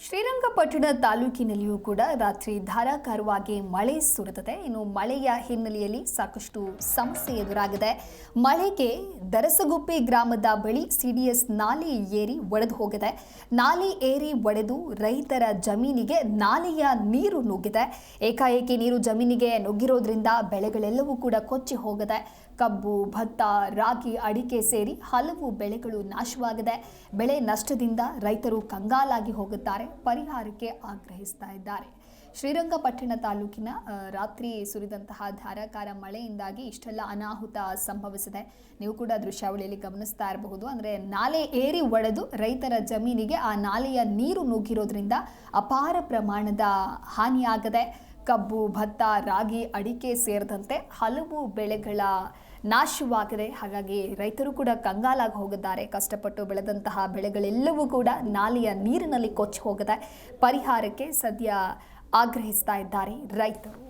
ಶ್ರೀರಂಗಪಟ್ಟಣ ತಾಲೂಕಿನಲ್ಲಿಯೂ ಕೂಡ ರಾತ್ರಿ ಧಾರಾಕಾರವಾಗಿ ಮಳೆ ಸುರಿದಿದೆ. ಇನ್ನು ಮಳೆಯ ಹಿನ್ನೆಲೆಯಲ್ಲಿ ಸಾಕಷ್ಟು ಸಮಸ್ಯೆ ಎದುರಾಗಿದೆ. ಮಳೆಗೆ ದರಸಗುಪ್ಪೆ ಗ್ರಾಮದ ಬಳಿ ಸಿಡಿಎಸ್ ನಾಲೆ ಏರಿ ಒಡೆದು ಹೋಗಿದೆ. ನಾಲೆ ಏರಿ ಒಡೆದು ರೈತರ ಜಮೀನಿಗೆ ನಾಲೆಯ ನೀರು ನುಗ್ಗಿದೆ. ಏಕಾಏಕಿ ನೀರು ಜಮೀನಿಗೆ ನುಗ್ಗಿರೋದ್ರಿಂದ ಬೆಳೆಗಳೆಲ್ಲವೂ ಕೂಡ ಕೊಚ್ಚಿ ಹೋಗಿದೆ. ಕಬ್ಬು, ಭತ್ತ, ರಾಗಿ, ಅಡಿಕೆ ಸೇರಿ ಹಲವು ಬೆಳೆಗಳು ನಾಶವಾಗಿದೆ. ಬೆಳೆ ನಷ್ಟದಿಂದ ರೈತರು ಕಂಗಾಲಾಗಿ ಹೋಗುತ್ತಾರೆ. ಪರಿಹಾರಕ್ಕೆ ಆಗ್ರಹಿಸ್ತಾ ಇದ್ದಾರೆ. ಶ್ರೀರಂಗಪಟ್ಟಣ ತಾಲೂಕಿನ ರಾತ್ರಿ ಸುರಿದಂತಹ ಧಾರಾಕಾರ ಮಳೆಯಿಂದಾಗಿ ಇಷ್ಟೆಲ್ಲ ಅನಾಹುತ ಸಂಭವಿಸಿದೆ. ನೀವು ಕೂಡ ದೃಶ್ಯಾವಳಿಯಲ್ಲಿ ಗಮನಿಸ್ತಾ ಇರಬಹುದು. ಅಂದರೆ ನಾಲೆ ಏರಿ ಒಡೆದು ರೈತರ ಜಮೀನಿಗೆ ಆ ನಾಲೆಯ ನೀರು ನುಗ್ಗಿರೋದ್ರಿಂದ ಅಪಾರ ಪ್ರಮಾಣದ ಹಾನಿಯಾಗಿದೆ. ಕಬ್ಬು, ಭತ್ತ, ರಾಗಿ, ಅಡಿಕೆ ಸೇರಿದಂತೆ ಹಲವು ಬೆಳೆಗಳ ನಾಶವಾಗಿದೆ. ಹಾಗಾಗಿ ರೈತರು ಕೂಡ ಕಂಗಾಲಾಗಿ ಹೋಗಿದ್ದಾರೆ. ಕಷ್ಟಪಟ್ಟು ಬೆಳೆದಂತಹ ಬೆಳೆಗಳೆಲ್ಲವೂ ಕೂಡ ನಾಲೆಯ ನೀರಿನಲ್ಲಿ ಕೊಚ್ಚಿ ಹೋಗಿದೆ. ಪರಿಹಾರಕ್ಕೆ ಸದ್ಯ ಆಗ್ರಹಿಸ್ತಾ ಇದ್ದಾರೆ ರೈತರು.